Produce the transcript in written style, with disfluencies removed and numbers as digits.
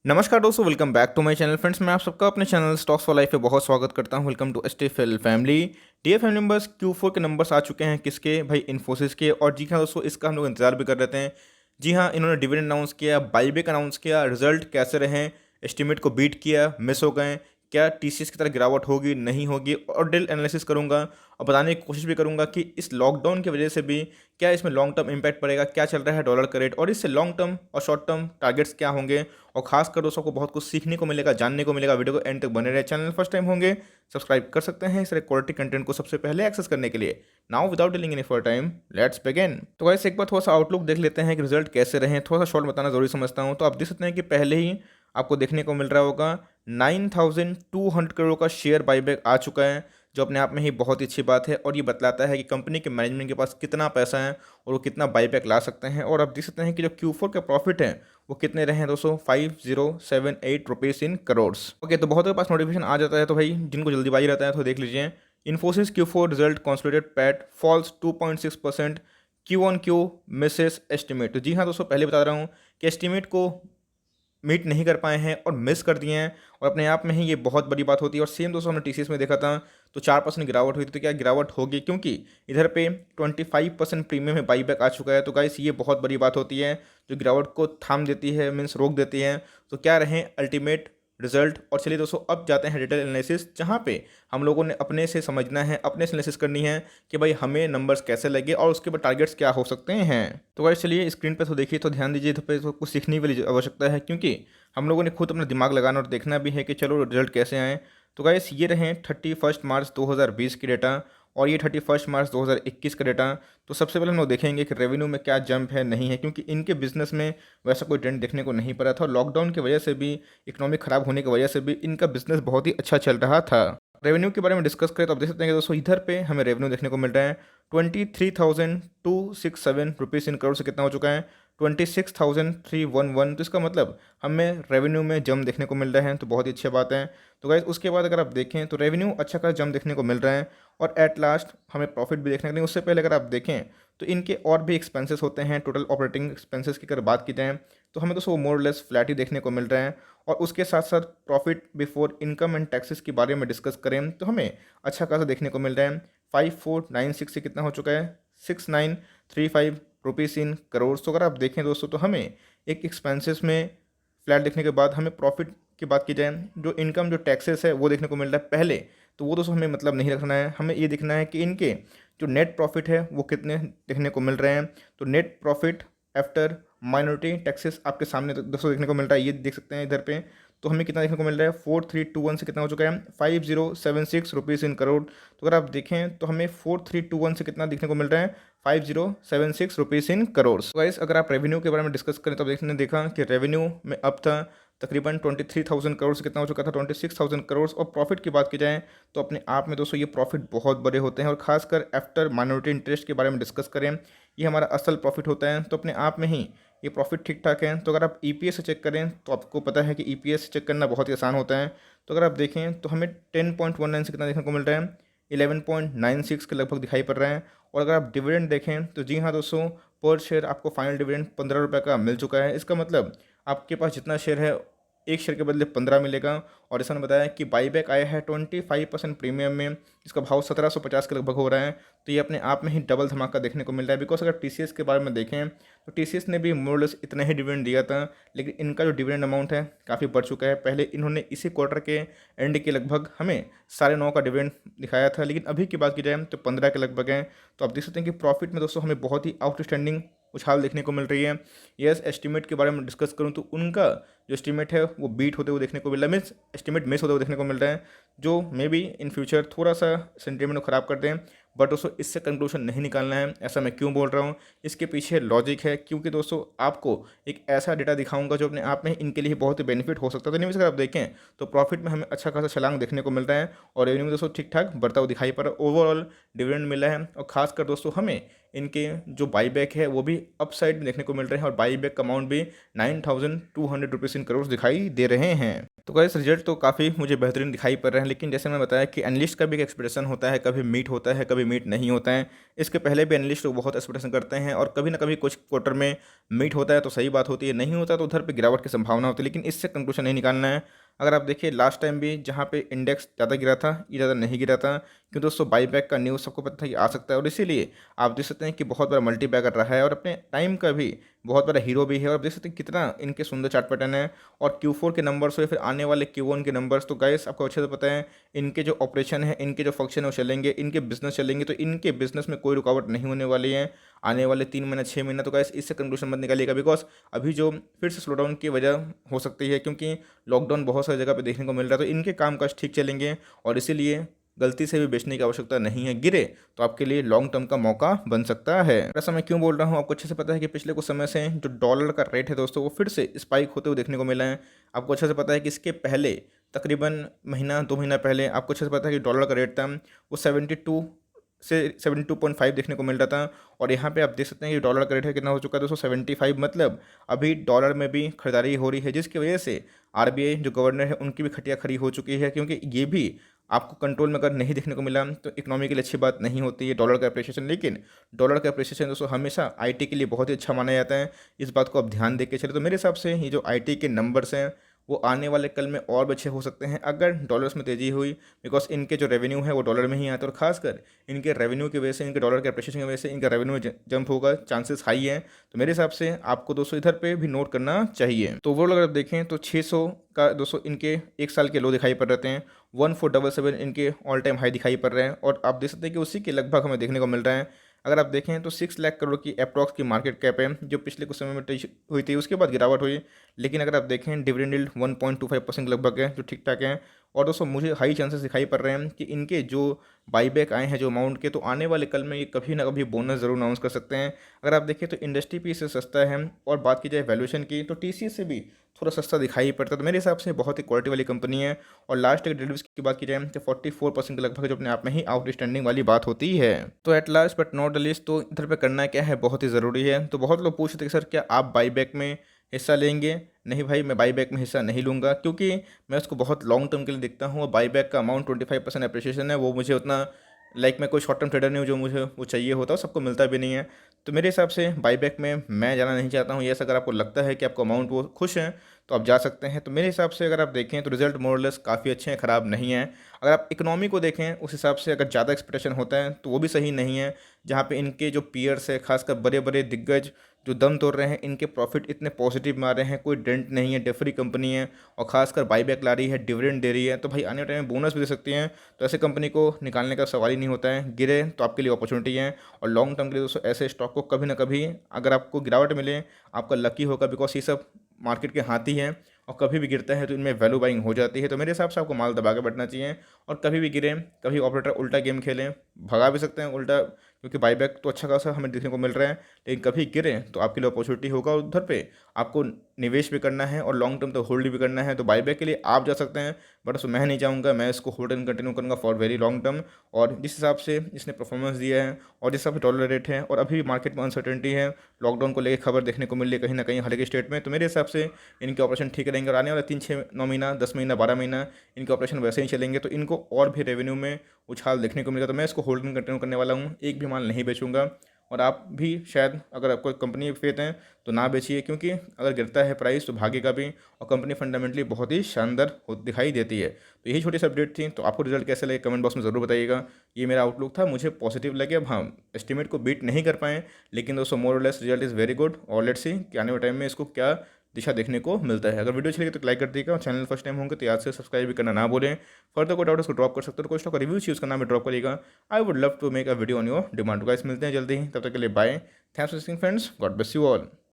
नमस्कार दोस्तों, welcome back to my channel. Friends, मैं आप सबका अपने चैनल स्टॉक्स फॉर लाइफ पे बहुत स्वागत करता हूं। Welcome to STFL family. Dear family members, Q4 के नंबर्स आ चुके हैं। किसके भाई? इन्फोसिस के। और जी हाँ दोस्तों, इसका हम लोग इंतजार भी कर रहे थे। जी हाँ, इन्होंने डिविडेंड अनाउंस किया, बाईबैक अनाउंस किया। रिजल्ट कैसे रहे? एस्टिमेट को बीट किया, मिस हो गए। क्या टीसीएस की तरह गिरावट होगी, नहीं होगी? और डिटेल एनालिसिस करूंगा और बताने की कोशिश भी करूंगा कि इस लॉकडाउन की वजह से भी क्या इसमें लॉन्ग टर्म इम्पैक्ट पड़ेगा, क्या चल रहा है डॉलर का रेट, और इससे लॉन्ग टर्म और शॉर्ट टर्म टारगेट्स क्या होंगे। और खासकर दोस्तों को बहुत कुछ सीखने को मिलेगा, जानने को मिलेगा। वीडियो को एंड तक बने रहे। चैनल फर्स्ट टाइम होंगे, सब्सक्राइब कर सकते हैं इस तरह क्वालिटी कंटेंट को सबसे पहले एक्सेस करने के लिए। Now without dealing any for time, let's begin. तो गाइस, एक बार थोड़ा सा आउटलुक देख लेते हैं कि रिजल्ट कैसे रहे। थोड़ा सा शॉर्ट बताना जरूरी समझता हूँ। तो आप देख सकते हैं कि पहले ही आपको देखने को मिल रहा होगा 9,200 करोड़ का शेयर बाईबैक आ चुका है, जो अपने आप में ही बहुत ही अच्छी बात है। और ये बतलाता है कि कंपनी के मैनेजमेंट के पास कितना पैसा है और वो कितना बाईबैक ला सकते हैं। और आप देख सकते हैं कि जो Q4 का प्रॉफिट है वो कितने रहे हैं दोस्तों? 5078 रुपीज़ इन करोड्स। ओके, तो बहुत के पास नोटिफिकेशन आ जाता है, तो भाई जिनको जल्दीबाजी रहता है तो देख लीजिए। Infosys Q4 result consolidated PAT falls 2.6%, Q on Q misses estimate. तो जी हाँ दोस्तों, पहले बता रहा हूँ कि एस्टिमेट को मीट नहीं कर पाए हैं और मिस कर दिए हैं, और अपने आप में ही ये बहुत बड़ी बात होती है। और सेम दोस्तों हमने टीसीएस में देखा था, तो 4% गिरावट हुई थी। तो क्या गिरावट होगी? क्योंकि इधर पे 25% प्रीमियम में बाईबैक आ चुका है। तो गाइस, ये बहुत बड़ी बात होती है जो गिरावट को थाम देती है, मीन्स रोक देती है। तो क्या रहे अल्टीमेट रिजल्ट? और चलिए दोस्तों, अब जाते हैं डिटेल एनालिसिस, जहाँ पे हम लोगों ने अपने से समझना है, अपने से एनालिसिस करनी है कि भाई हमें नंबर्स कैसे लगे और उसके बाद टारगेट्स क्या हो सकते हैं। तो गाइस चलिए स्क्रीन पे तो देखिए, तो ध्यान दीजिए। तो पे तो कुछ सीखने वाली आवश्यकता है, क्योंकि हम लोगों ने खुद अपना दिमाग लगाना और देखना भी है कि चलो रिजल्ट कैसे आए। तो गाइस, ये रहे 31 मार्च 2020 की डेटा, और ये 31 मार्च 2021 का डेटा। तो सबसे पहले हम लोग देखेंगे कि रेवेन्यू में क्या जंप है, नहीं है, क्योंकि इनके बिजनेस में वैसा कोई ट्रेंड देखने को नहीं पड़ा था। और लॉकडाउन की वजह से भी, इकोनॉमिक खराब होने की वजह से भी इनका बिजनेस बहुत ही अच्छा चल रहा था। रेवेन्यू के बारे में डिस्कस करें तो आप देख सकते हैं कि दोस्तों इधर पे हमें रेवेन्यू देखने को मिल रहा है 23,267 रुपीज़ इन करोड़ से कितना हो चुका है? 26,311। तो इसका मतलब हमें रेवेन्यू में जम देखने को मिल रहा है, तो बहुत ही अच्छी बात है। तो गाइस, उसके बाद अगर आप देखें तो रेवेन्यू अच्छा खासा जम देखने को मिल रहा है, और एट लास्ट हमें प्रॉफिट भी देखने को नहीं। उससे पहले अगर आप देखें तो इनके और भी एक्सपेंसेस होते हैं। टोटल ऑपरेटिंग एक्सपेंसेस की अगर बात की जाए तो हमें दोस्तों मोर लेस फ्लैट ही देखने को मिल रहा है। और उसके साथ साथ profit before income and taxes के बारे में डिस्कस करें तो हमें अच्छा खासा देखने को मिल रहा है। 5496 से कितना हो चुका है? 6935 रुपीज़ इन करोड़। तो अगर आप देखें दोस्तों, तो हमें एक एक्सपेंसेस में फ्लैट देखने के बाद हमें प्रॉफिट की बात की जाए, जो इनकम जो टैक्सेस है वो देखने को मिल रहा है पहले। तो वो दोस्तों हमें मतलब नहीं रखना है, हमें ये देखना है कि इनके जो नेट प्रॉफिट है वो कितने देखने को मिल रहे हैं। तो net profit after minority taxes आपके सामने दोस्तों देखने को मिल रहा है, ये देख सकते हैं इधर पे। तो हमें कितना देखने को मिल रहा है? 4321 से कितना हो चुका है? 5076 रुपीज़ इन करोड़। तो अगर आप देखें तो हमें 4321 से कितना देखने को मिल रहा है? 5076 रुपीज़ इन करोड़। गाइस, अगर आप रेवेन्यू के बारे में डिस्कस करें तो देखने देखा कि रेवेन्यू में अब था तकरीबन 23,000 करोड़ से कितना हो चुका था? 26,000 करोड़। और प्रॉफिट की बात की जाए तो अपने आप में दोस्तों ये प्रॉफिट बहुत बड़े होते हैं, और खासकर आफ्टर माइनॉरिटी इंटरेस्ट के बारे में डिस्कस करें, ये हमारा असल प्रॉफिट होता है। तो अपने आप में ही ये प्रॉफिट ठीक ठाक है। तो अगर आप ईपीएस से चेक करें तो आपको पता है कि ईपीएस चेक करना बहुत ही आसान होता है। तो अगर आप देखें तो हमें 10.19 से कितना देखने को मिल रहा है? 11.96 के लगभग दिखाई पड़ रहा है। और अगर आप डिविडेंड देखें तो जी हाँ दोस्तों, पर शेयर आपको फाइनल डिविडेंड 15 रुपये का मिल चुका है। इसका मतलब आपके पास जितना शेयर है, एक शेयर के बदले 15 मिलेगा। और इसने बताया कि बाईबैक आया है 25% प्रीमियम में, इसका भाव 1750 के लगभग हो रहा है। तो ये अपने आप में ही डबल धमाका देखने को मिल रहा है। बिकॉज अगर टीसीएस के बारे में देखें तो टीसीएस ने भी मोरलेस इतना ही डिविडेंड दिया था, लेकिन इनका जो डिविडेंड अमाउंट है काफ़ी बढ़ चुका है। पहले इन्होंने इसी क्वार्टर के एंड के लगभग हमें 9.5 का डिविडेंड दिखाया था, लेकिन अभी की बात की जाए तो 15 के लगभग है। तो आप देख सकते हैं कि प्रॉफिट में दोस्तों हमें बहुत ही आउटस्टैंडिंग उछाल देखने को मिल रही है। यस, एस्टिमेट के बारे में डिस्कस करूं तो उनका जो एस्टिमेट है वो बीट होते हुए देखने को मिल रहा है, मीन्स एस्टिमेट मिस होते हुए देखने को मिल रहा है, जो मे बी इन फ्यूचर थोड़ा सा सेंटीमेंट को ख़राब कर दें। बट दोस्तों इससे कंक्लूजन नहीं निकालना है। ऐसा मैं क्यों बोल रहा हूँ? इसके पीछे लॉजिक है, क्योंकि दोस्तों आपको एक ऐसा डेटा दिखाऊंगा जो अपने आप में इनके लिए बहुत ही बेनिफिट हो सकता है। तो नहीं, अगर आप देखें तो प्रॉफिट में हमें अच्छा खासा छलांग देखने को मिल रहा है, और रेवेन्यू में दोस्तों ठीक ठाक बढ़ता हुआ दिखाई पड़ रहा है। ओवरऑल डिविडेंड मिला है, और खासकर दोस्तों हमें इनके जो बाईबैक है वो भी अप साइड में देखने को मिल रहे हैं और बाईबैक का अमाउंट भी 9,200 रुपीज़ इन करोड़ दिखाई दे रहे हैं। तो गाइस रिजल्ट तो काफ़ी मुझे बेहतरीन दिखाई पड़ रहे हैं, लेकिन जैसे मैं बताया कि एनालिस्ट का भी एक एक्सपेक्टेशन होता है, कभी मीट होता है कभी मीट नहीं होता है। इसके पहले भी एनालिस्ट लोग बहुत एक्सपेक्टेशन करते हैं और कभी ना कभी कुछ क्वार्टर में मीट होता है तो सही बात होती है, नहीं होता तो उधर पे गिरावट की संभावना होती है, लेकिन इससे कंक्लूजन नहीं निकालना है। अगर आप देखिए लास्ट टाइम भी जहाँ पे इंडेक्स ज़्यादा गिरा था ये ज़्यादा नहीं गिरा था, क्योंकि दोस्तों बाईबैक का न्यूज़ सबको पता था कि आ सकता है और इसीलिए आप देख सकते हैं कि बहुत बड़ा मल्टी बैगर रहा है और अपने टाइम का भी बहुत बड़ा हीरो भी है। और आप देख सकते हैं कितना इनके सुंदर चार्ट पैटर्न है और Q4 के नंबर्स हो या फिर आने वाले Q1 के नंबर्स, तो गाइस आपको अच्छे से पता है इनके जो ऑपरेशन है, इनके जो फंक्शन है वो चलेंगे, इनके बिजनेस चलेंगे, तो इनके बिजनेस में कोई रुकावट नहीं होने वाली है आने वाले 3 महीना 6 महीना। तो गाइस इससे कंक्लूजन मत निकालिएगा, बिकॉज अभी जो फिर से स्लोडाउन की वजह हो सकती है, क्योंकि लॉकडाउन बहुत सारी जगह पे देखने को मिल रहा है, तो इनके कामकाज ठीक चलेंगे और इसीलिए गलती से भी बेचने की आवश्यकता नहीं है। गिरे तो आपके लिए लॉन्ग टर्म का मौका बन सकता है। ऐसा मैं क्यों बोल रहा हूँ, आपको अच्छे से पता है कि पिछले कुछ समय से जो डॉलर का रेट है दोस्तों वो फिर से स्पाइक होते हुए देखने को मिला है। आपको अच्छे से पता है कि इसके पहले तकरीबन महीना 2 महीना पहले आपको अच्छे से पता है कि डॉलर का रेट था वो 72 से 72.5 देखने को मिल रहा था और यहाँ पे आप देख सकते हैं कि डॉलर का रेट है कितना हो चुका है दोस्तों 75। मतलब अभी डॉलर में भी खरीदारी हो रही है, जिसकी वजह से आरबीआई जो गवर्नर है उनकी भी खटिया खड़ी हो चुकी है, क्योंकि ये भी आपको कंट्रोल में अगर नहीं देखने को मिला तो इकोनॉमी के लिए अच्छी बात नहीं होती है डॉलर का अप्रिसिएशन। लेकिन डॉलर का अप्रिसिएशन दोस्तों हमेशा आईटी के लिए बहुत ही अच्छा माना जाता है, इस बात को आप ध्यान दे के चले। तो मेरे हिसाब से ये जो आईटी के नंबर्स हैं वो आने वाले कल में और भी अच्छे हो सकते हैं अगर डॉलर्स में तेज़ी हुई, बिकॉज इनके जो रेवेन्यू है वो डॉलर में ही आता है और खासकर इनके रेवेन्यू की वजह से, इनके डॉलर के अप्रिसिएशन की वजह से इनका रेवेन्यू में जंप होगा, चांसेस हाई है। तो मेरे हिसाब से आपको दोस्तों इधर पे भी नोट करना चाहिए। तो ओवरऑल अगर आप देखें तो 600 का दोस्तों इनके एक साल के लो दिखाई पड़ रहे हैं, 1477 इनके ऑल टाइम हाई दिखाई पड़ रहे हैं और आप देख सकते हैं कि उसी के लगभग हमें देखने को मिल रहा है। अगर आप देखें तो 6 लाख करोड़ की अप्रॉक्स की मार्केट कैप है जो पिछले कुछ समय में टच हुई थी, उसके बाद गिरावट हुई। लेकिन अगर आप देखें डिविडेंड यील्ड 1.25% लगभग है जो ठीक ठाक है। और दोस्तों मुझे हाई चांसेस दिखाई पड़ रहे हैं कि इनके जो बाईबैक आए हैं जो अमाउंट के, तो आने वाले कल में ये कभी ना कभी बोनस ज़रूर अनाउंस कर सकते हैं। अगर आप देखें तो इंडस्ट्री भी इससे सस्ता है और बात की जाए वैल्यूएशन की तो टीसीएस से भी थोड़ा सस्ता दिखाई पड़ता है। तो मेरे हिसाब से बहुत ही क्वालिटी वाली कंपनी है। और लास्ट एक डिलीवरीज की बात की जाए तो 44% के लगभग जो अपने आप में ही आउटस्टैंडिंग वाली बात होती है। तो at last but not the least तो इधर पे करना क्या है बहुत ही ज़रूरी है। तो बहुत लोग पूछते हैं कि सर क्या आप बाईबैक में हिस्सा लेंगे? नहीं भाई, मैं बाईबैक में हिस्सा नहीं लूँगा, क्योंकि मैं उसको बहुत लॉन्ग टर्म के लिए देखता हूँ और बाईबैक का अमाउंट 25% अप्रिशिएशन है, वो मुझे उतना मैं कोई शॉर्ट टर्म ट्रेडर नहीं हूँ जो मुझे वो चाहिए होता है, सबको मिलता भी नहीं है। तो मेरे हिसाब से बाईबैक में मैं जाना नहीं चाहता हूँ। यस, अगर आपको लगता है कि आपको अमाउंट वो खुश हैं तो आप जा सकते हैं। तो मेरे हिसाब से अगर आप देखें तो रिजल्ट मोरलेस काफ़ी अच्छे हैं, ख़राब नहीं है। अगर आप इकोनॉमी को देखें उस हिसाब से अगर ज़्यादा एक्सपेक्टेशन होता है तो वो भी सही नहीं है, जहाँ पे इनके जो पीयर्स है खासकर बड़े बड़े दिग्गज जो दम तोड़ रहे हैं, इनके प्रॉफिट इतने पॉजिटिव में आ रहे हैं, कोई डेंट नहीं है, डेफरी कंपनी है और खासकर बाईबैक ला रही है, डिविडेंड दे रही है, तो भाई आने टाइम में बोनस भी दे सकती हैं। तो ऐसे कंपनी को निकालने का सवाल ही नहीं होता है। गिरे तो आपके लिए अपॉर्चुनिटी है और लॉन्ग टर्म के लिए दोस्तों ऐसे स्टॉक को कभी ना कभी अगर आपको गिरावट मिले आपका लकी होगा, बिकॉज ये सब मार्केट के हाथी हैं और कभी भी गिरता है तो इनमें वैल्यू बाइंग हो जाती है। तो मेरे हिसाब से आपको माल दबा के बैठना चाहिए और कभी भी गिरे कभी ऑपरेटर उल्टा गेम खेलें, भगा भी सकते हैं उल्टा, क्योंकि बाईबैक तो अच्छा खासा हमें देखने को मिल रहा है, लेकिन कभी गिरे तो आपके लिए अपॉर्चुनिटी होगा और उधर पे आपको निवेश भी करना है और लॉन्ग टर्म तो होल्ड भी करना है। तो बाईबैक के लिए आप जा सकते हैं, बट उसमें मैं नहीं चाहूँगा, मैं इसको होल्ड एंड कंटिन्यू करूँगा फॉर वेरी लॉन्ग टर्म। और जिस हिसाब से इसने परफॉर्मेंस दिया है और जिस हिसाब से डॉलर रेट है और अभी मार्केट में अनसर्टेनिटी है, लॉकडाउन को लेकर खबर देखने को मिल रही है कहीं ना कहीं हर एक स्टेट में, तो मेरे हिसाब से इनके ऑपरेशन ठीक रहेंगे और आने वाले 3 6 9 महीना 10 महीना 12 महीना इनके ऑपरेशन वैसे ही चलेंगे, तो इनको और भी रेवेन्यू में उछाल देखने को मिलेगा। तो मैं इसको होल्डिंग कंटिन्यू करने वाला हूँ, एक भी माल नहीं बेचूंगा। और आप भी शायद अगर आपको कंपनी फेथ है तो ना बेचिए, क्योंकि अगर गिरता है प्राइस तो भागेगा भी और कंपनी फंडामेंटली बहुत ही शानदार दिखाई देती है। तो यही छोटी सी अपडेट थी। तो आपको रिजल्ट कैसे लगे कमेंट बॉक्स में ज़रूर बताइएगा। ये मेरा आउटलुक था, मुझे पॉजिटिव लगे। अब हाँ, एस्टिमेट को बीट नहीं कर पाएँ, लेकिन दोस्तों मोर और less result is very good और लेट्स सी कि आने वाले टाइम में इसको क्या दिशा देखने को मिलता है। अगर वीडियो अच्छी लगी तो लाइक कर दीजिएगा और चैनल फर्स्ट टाइम होंगे तो याद से सब्सक्राइब भी करना ना भूलें। फर्दर कोई डाउट उसको ड्रॉप कर सकते हो, तो कोई का रिव्यू चाहिए उसका नाम ड्रॉप करिएगा। I would love to make a video on your demand. Guys मिलते हैं जल्दी ही, तब तक के लिए bye. Thanks for listening friends, God bless you all.